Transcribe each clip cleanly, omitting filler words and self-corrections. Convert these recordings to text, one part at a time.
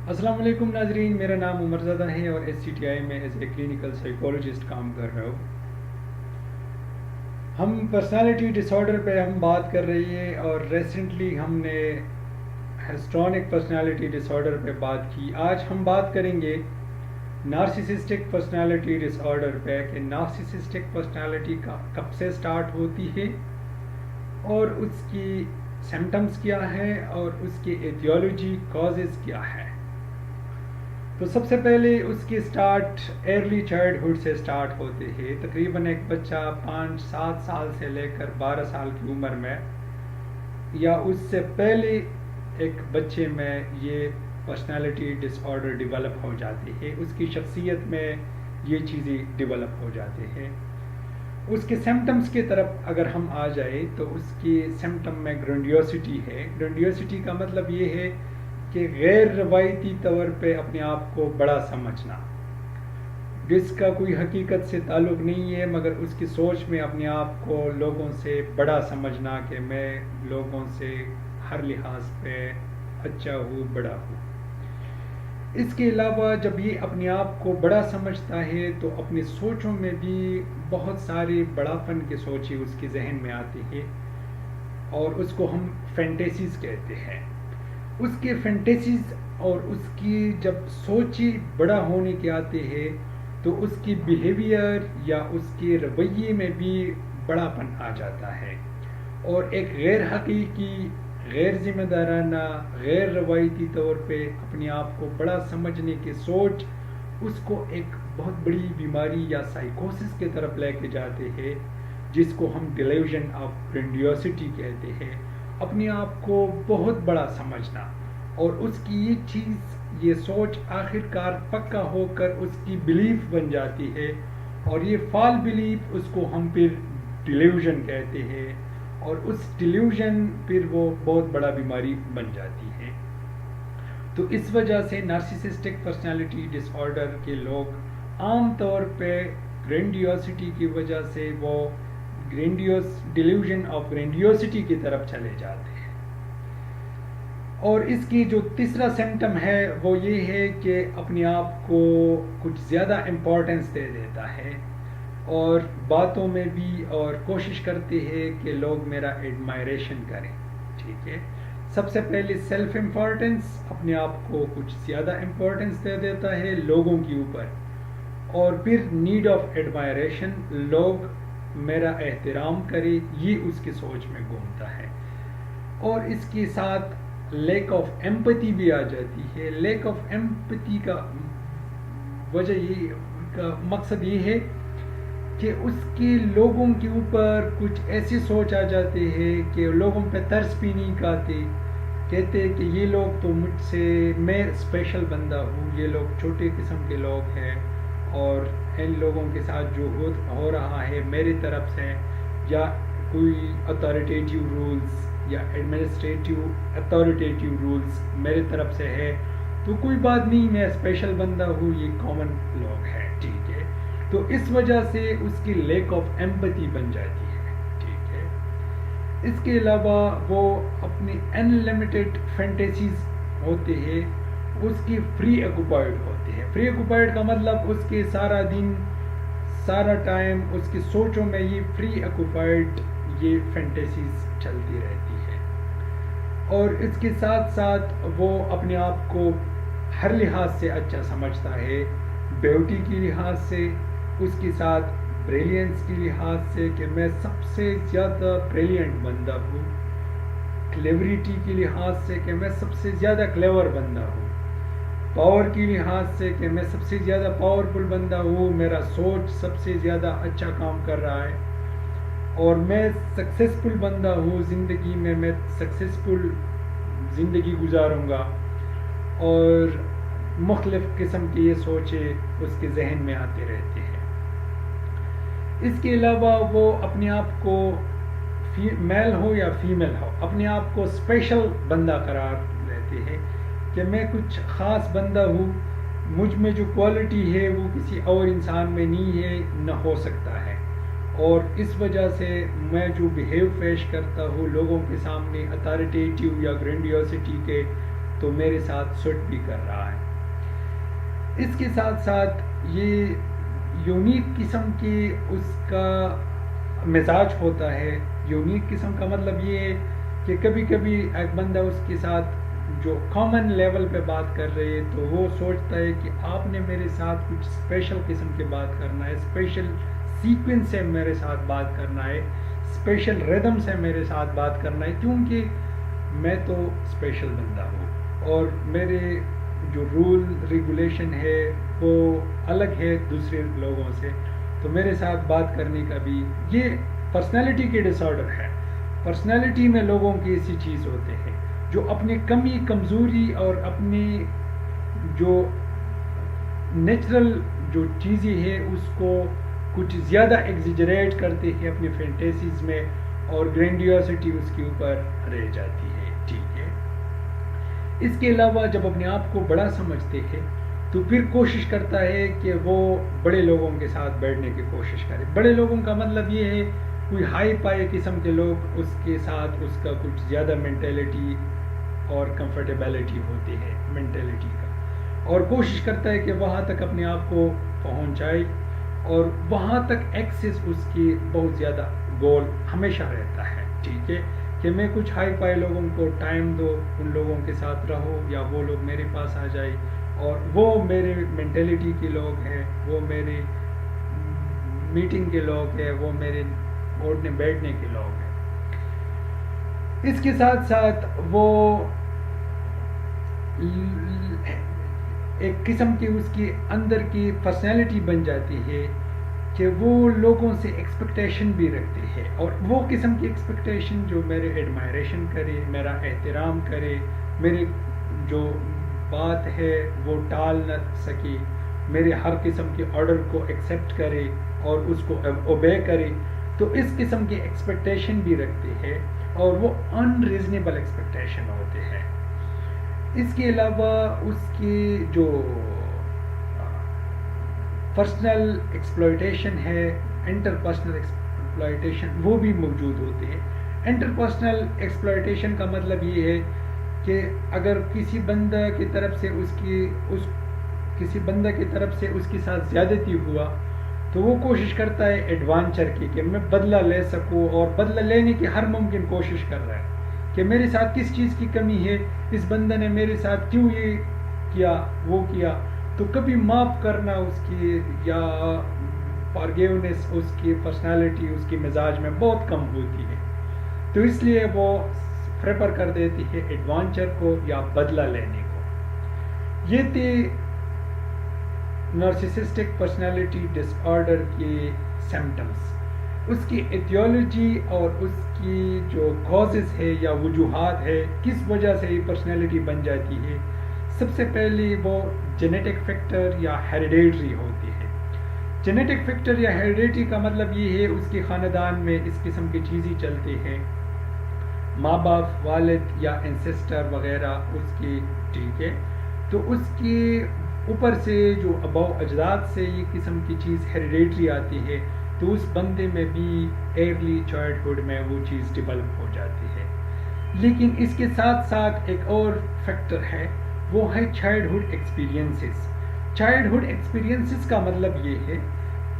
السلام علیکم ناظرین، میرا نام عمر زادہ ہے اور ایس سی ٹی آئی میں ایز اے کلینکل سائیکولوجسٹ کام کر رہا ہوں۔ ہم پرسنالٹی ڈس آرڈر پہ بات کر رہی ہیں اور ریسنٹلی ہم نے ہسٹرونک پرسنالٹی ڈس آرڈر پہ بات کی۔ آج ہم بات کریں گے نارسیسسٹک پرسنالٹی ڈس آرڈر پہ کہ نارسیسسٹک پرسنالٹی کب سے سٹارٹ ہوتی ہے اور اس کی سمٹمز کیا ہیں اور اس کی ایٹیولوجی کازز کیا ہے۔ تو سب سے پہلے اس کی سٹارٹ ارلی چائلڈہڈ سے سٹارٹ ہوتے ہیں۔ تقریباً ایک بچہ 5-7 سال سے لے کر 12 سال کی عمر میں یا اس سے پہلے ایک بچے میں یہ پرسنالٹی ڈس آرڈر ڈیولپ ہو جاتی ہے، اس کی شخصیت میں یہ چیزیں ڈیولپ ہو جاتے ہیں۔ اس کے سمٹمز کی طرف اگر ہم آ جائیں تو اس کی سمٹم میں گرینڈیوسٹی ہے۔ گرینڈیوسٹی کا مطلب یہ ہے کہ غیر روایتی طور پہ اپنے آپ کو بڑا سمجھنا، جس کا کوئی حقیقت سے تعلق نہیں ہے، مگر اس کی سوچ میں اپنے آپ کو لوگوں سے بڑا سمجھنا کہ میں لوگوں سے ہر لحاظ پہ اچھا ہوں، بڑا ہوں۔ اس کے علاوہ جب یہ اپنے آپ کو بڑا سمجھتا ہے تو اپنی سوچوں میں بھی بہت سارے بڑاپن کی سوچیں اس کے ذہن میں آتی ہے اور اس کو ہم فینٹیسیز کہتے ہیں۔ اس کے فینٹیسیز اور اس کی جب سوچی بڑا ہونے کے آتے ہیں تو اس کی بیہیویئر یا اس کے رویے میں بھی بڑا پن آ جاتا ہے اور ایک غیر حقیقی، غیر ذمہ دارانہ، غیر روایتی طور پہ اپنے آپ کو بڑا سمجھنے کی سوچ اس کو ایک بہت بڑی بیماری یا سائیکوسس کی طرف لے کے جاتے ہیں، جس کو ہم ڈیلیوژن آف گرینڈیوسٹی کہتے ہیں۔ اپنے آپ کو بہت بڑا سمجھنا اور اس کی یہ چیز، یہ سوچ آخر کار پکا ہو کر اس کی بلیف بن جاتی ہے اور یہ فال بلیف اس کو ہم پھر ڈیلیوژن کہتے ہیں اور اس ڈیلیوژن پھر وہ بہت بڑا بیماری بن جاتی ہے۔ تو اس وجہ سے نارسیسسٹک پرسنالٹی ڈس آرڈر کے لوگ عام طور پہ گرینڈیوسٹی کی وجہ سے وہ ڈیلیوژن آف گرینڈیوسٹی کی طرف چلے جاتے ہیں۔ اور اس کی جو تیسرا سمٹم ہے وہ یہ ہے کہ اپنے آپ کو کچھ زیادہ امپورٹنس دے دیتا ہے اور باتوں میں بھی اور کوشش کرتے ہیں کہ لوگ میرا ایڈمائریشن کریں۔ ٹھیک ہے، سب سے پہلے سیلف امپورٹنس، اپنے آپ کو کچھ زیادہ امپورٹنس دے دیتا ہے لوگوں کے اوپر، اور پھر نیڈ آف ایڈمائریشن، لوگ میرا احترام کرے، یہ اس کی سوچ میں گھومتا ہے۔ اور اس کے ساتھ لیک آف ایمپتھی بھی آ جاتی ہے۔ لیک آف ایمپتھی کا وجہ یہ، کا مقصد یہ ہے کہ اس کے لوگوں کے اوپر کچھ ایسی سوچ آ جاتے ہیں کہ لوگوں پہ ترس بھی نہیں کھاتے، کہتے کہ یہ لوگ تو مجھ سے، میں اسپیشل بندہ ہوں، یہ لوگ چھوٹے قسم کے لوگ ہیں اور ان لوگوں کے ساتھ جو ہو رہا ہے میری طرف سے، یا کوئی اتھارٹیٹیو رولز یا ایڈمنسٹریٹیو اتھارٹیٹیو رولز میری طرف سے ہے تو کوئی بات نہیں، میں اسپیشل بندہ ہوں، یہ کامن لوگ ہے۔ ٹھیک ہے، تو اس وجہ سے اس کی لیک آف ایمپتھی بن جاتی ہے۔ ٹھیک ہے، اس کے علاوہ وہ اپنی ان لمیٹڈ فینٹیسیز ہوتے ہیں، اس کی فری آکوپائڈ ہوتے ہیں۔ فری آکوپائڈ کا مطلب اس کے سارا دن، سارا ٹائم اس کی سوچوں میں یہ فری آکوپائڈ یہ فینٹیسیز چلتی رہتی ہے، اور اس کے ساتھ ساتھ وہ اپنے آپ کو ہر لحاظ سے اچھا سمجھتا ہے، بیوٹی کی لحاظ سے، اس کے ساتھ بریلینس کی لحاظ سے کہ میں سب سے زیادہ بریلینٹ بندہ ہوں، کلیوریٹی کی لحاظ سے کہ میں سب سے زیادہ کلیور بندہ ہوں، پاور کی لحاظ سے کہ میں سب سے زیادہ پاورفل بندہ ہوں، میرا سوچ سب سے زیادہ اچھا کام کر رہا ہے، اور میں سکسیسفل بندہ ہوں زندگی میں سکسیسفل زندگی گزاروں گا، اور مختلف قسم کی یہ سوچیں اس کے ذہن میں آتے رہتے ہیں۔ اس کے علاوہ وہ اپنے آپ کو، میل ہو یا فیمیل ہو، اپنے آپ کو اسپیشل بندہ قرار دیتے ہیں کہ میں کچھ خاص بندہ ہوں، مجھ میں جو کوالٹی ہے وہ کسی اور انسان میں نہیں ہے، نہ ہو سکتا ہے، اور اس وجہ سے میں جو بیہیو پیش کرتا ہوں لوگوں کے سامنے اتھارٹیٹیو یا گرینڈیوسٹی کے تو میرے ساتھ سوٹ بھی کر رہا ہے. اس کے ساتھ ساتھ یہ یونیک قسم کی اس کا مزاج ہوتا ہے. یونیک قسم کا مطلب یہ ہے کہ کبھی کبھی ایک بندہ اس کے ساتھ جو کامن لیول پہ بات کر رہے ہیں تو وہ سوچتا ہے کہ آپ نے میرے ساتھ کچھ اسپیشل قسم کی بات کرنا ہے, اسپیشل سیکوینس سے میرے ساتھ بات کرنا ہے, اسپیشل ردم سے میرے ساتھ بات کرنا ہے, کیونکہ میں تو اسپیشل بندہ ہوں اور میرے جو رول ریگولیشن ہے وہ الگ ہے دوسرے لوگوں سے. تو میرے ساتھ بات کرنے کا بھی یہ پرسنالٹی کے ڈس آرڈر ہے. پرسنالٹی میں لوگوں کی ایسی چیز ہوتے ہیں جو اپنی کمی کمزوری اور اپنی جو نیچرل جو چیزیں ہیں اس کو کچھ زیادہ ایگزیجریٹ کرتے ہیں اپنی فینٹیسیز میں اور گرینڈیوسٹی اس کے اوپر رہ جاتی ہے. ٹھیک ہے. اس کے علاوہ جب اپنے آپ کو بڑا سمجھتے ہیں تو پھر کوشش کرتا ہے کہ وہ بڑے لوگوں کے ساتھ بیٹھنے کی کوشش کرے. بڑے لوگوں کا مطلب یہ ہے کوئی ہائی پائی قسم کے لوگ اس کے ساتھ اس کا کچھ زیادہ مینٹیلٹی اور کمفرٹیبلٹی ہوتی ہے مینٹیلٹی کا, اور کوشش کرتا ہے کہ وہاں تک اپنے آپ کو پہنچائے اور وہاں تک ایکسس اس کی بہت زیادہ گول ہمیشہ رہتا ہے. ٹھیک ہے کہ میں کچھ ہائی پائی لوگوں کو ٹائم دو, ان لوگوں کے ساتھ رہو یا وہ لوگ میرے پاس آ جائے اور وہ میرے مینٹیلٹی کے لوگ ہیں, وہ میرے میٹنگ کے لوگ ہیں, وہ میرے اٹھنے بیٹھنے کے لوگ ہیں. اس کے ساتھ ساتھ وہ ایک قسم کی اس کی اندر کی پرسنالٹی بن جاتی ہے کہ وہ لوگوں سے ایکسپیکٹیشن بھی رکھتے ہیں, اور وہ قسم کی ایکسپیکٹیشن جو میرے ایڈمائریشن کرے, میرا احترام کرے, میرے جو بات ہے وہ ٹال نہ سکے, میرے ہر قسم کے آرڈر کو ایکسیپٹ کرے اور اس کو اوبے کرے. تو اس قسم کی ایکسپیکٹیشن بھی رکھتے ہیں اور وہ ان ریزنیبل ایکسپیکٹیشن ہوتے ہیں. اس کے علاوہ اس کی جو پرسنل ایکسپلائٹیشن ہے, انٹر پرسنل ایکسپلائٹیشن, وہ بھی موجود ہوتے ہیں. انٹر پرسنل ایکسپلائٹیشن کا مطلب یہ ہے کہ اگر کسی بندہ کی طرف سے کسی بندہ کی طرف سے اس کے ساتھ زیادتی ہوا تو وہ کوشش کرتا ہے ایڈوانچر کی کہ میں بدلہ لے سکوں, اور بدلہ لینے کی ہر ممکن کوشش کر رہا ہے کہ میرے ساتھ کس چیز کی کمی ہے, اس بندے نے میرے ساتھ کیوں یہ کیا وہ کیا. تو کبھی معاف کرنا اس کی یا فارگیونیس اس کی پرسنالٹی اس کی مزاج میں بہت کم ہوتی ہے, تو اس لیے وہ پریفر کر دیتی ہے ایڈوانچر کو یا بدلہ لینے کو. یہ تھی نارسسسٹک پرسنالٹی ڈس آرڈر کے سمٹمز. اس کی ایٹیولوجی اور اس کی جو کازز ہے یا وجوہات ہے کس وجہ سے یہ پرسنالٹی بن جاتی ہے. سب سے پہلے وہ جینیٹک فیکٹر یا ہیریڈیٹری ہوتی ہے. جینیٹک فیکٹر یا ہیریڈیٹری کا مطلب یہ ہے اس کے خاندان میں اس قسم کی چیزیں چلتی ہیں, ماں باپ والد یا انسسٹر وغیرہ اس کی. ٹھیک ہے, تو اس کے اوپر سے جو اباؤ اجداد سے یہ قسم کی چیز ہیریڈیٹری آتی ہے تو اس بندے میں بھی ارلی چائلڈہڈ میں وہ چیز ڈیولپ ہو جاتی ہے. لیکن اس کے ساتھ ساتھ ایک اور فیکٹر ہے, وہ ہے چائلڈہڈ ایکسپیرینسز. چائلڈہڈ ایکسپیرینسز کا مطلب یہ ہے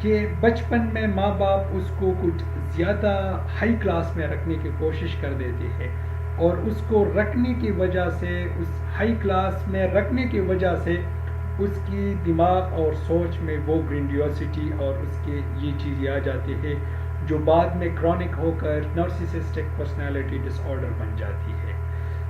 کہ بچپن میں ماں باپ اس کو کچھ زیادہ ہائی کلاس میں رکھنے کی کوشش کر دیتے ہیں, اور اس کو رکھنے کی وجہ سے, اس ہائی کلاس میں رکھنے کی وجہ سے اس کی دماغ اور سوچ میں وہ گرینڈیوسٹی اور اس کے یہ چیزیں آ جاتی ہے جو بعد میں کرونک ہو کر نارسسسٹک پرسنالٹی ڈس آرڈر بن جاتی ہے.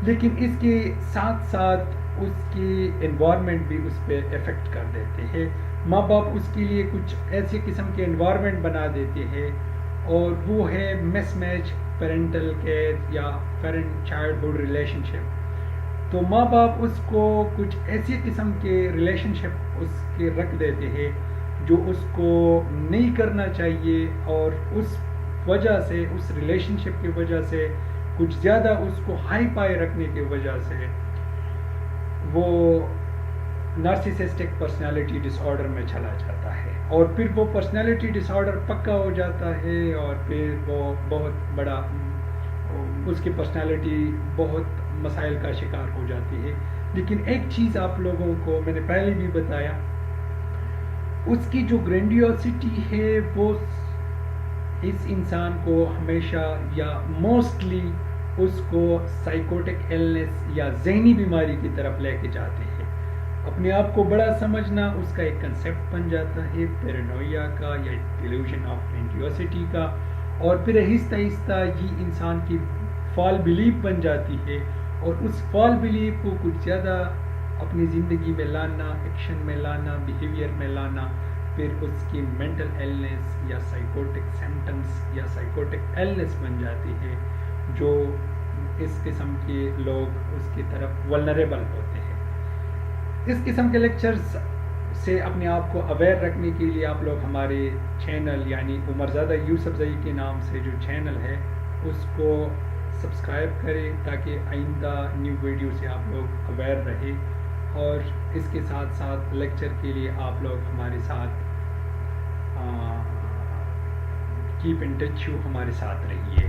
لیکن اس کے ساتھ ساتھ اس کی انوائرمنٹ بھی اس پہ افیکٹ کر دیتے ہیں. ماں باپ اس کے لیے کچھ ایسے قسم کے انوائرمنٹ بنا دیتے ہیں, اور وہ ہے مس میچ پیرنٹل کیئر یا پیرنٹ چائلڈہڈ ریلیشن شپ. تو ماں باپ اس کو کچھ ایسی قسم کے ریلیشن شپ اس کے رکھ دیتے ہیں جو اس کو نہیں کرنا چاہیے, اور اس وجہ سے, اس ریلیشن شپ کی وجہ سے, کچھ زیادہ اس کو ہائی پائی رکھنے کی وجہ سے وہ نارسسسٹک پرسنالٹی ڈس آرڈر میں چلا جاتا ہے, اور پھر وہ پرسنالٹی ڈس آرڈر پکا ہو جاتا ہے, اور پھر وہ بہت بڑا اس کی پرسنالٹی بہت مسائل کا شکار ہو جاتی ہے. لیکن ایک چیز آپ لوگوں کو میں نے پہلے بھی بتایا، اس کی جو گرینڈیوسٹی ہے وہ اس انسان کو ہمیشہ یا موسٹلی اس کو سائیکوٹک ایلنس یا ذہنی بیماری کی طرف لے کے جاتے ہیں. اپنے آپ کو بڑا سمجھنا اس کا ایک کنسیپٹ بن جاتا ہے پیرانویا کا یا ڈیلیوژن آف گرینڈیوسٹی کا، اور پھر آہستہ آہستہ یہ انسان کی فال بلیف بن جاتی ہے، اور اس فال بلیف کو کچھ زیادہ اپنی زندگی میں لانا، ایکشن میں لانا، بیہیویئر میں لانا، پھر اس کی مینٹل ایلنس یا سائیکوٹک سمٹمس یا سائیکوٹک ایلنس بن جاتی ہے، جو اس قسم کے لوگ اس کی طرف ولنریبل ہوتے ہیں. اس قسم کے لیکچرز سے اپنے آپ کو اویئر رکھنے کے لیے آپ لوگ ہمارے چینل یعنی عمرزادہ یوسف زئی کے نام سے جو چینل ہے اس کو سبسکرائب کریں، تاکہ آئندہ نیو ویڈیو سے آپ لوگ اویئر رہے، اور اس کے ساتھ ساتھ لیکچر کے لیے آپ لوگ ہمارے ساتھ کیپ ان ٹچ، ہمارے ساتھ رہیے.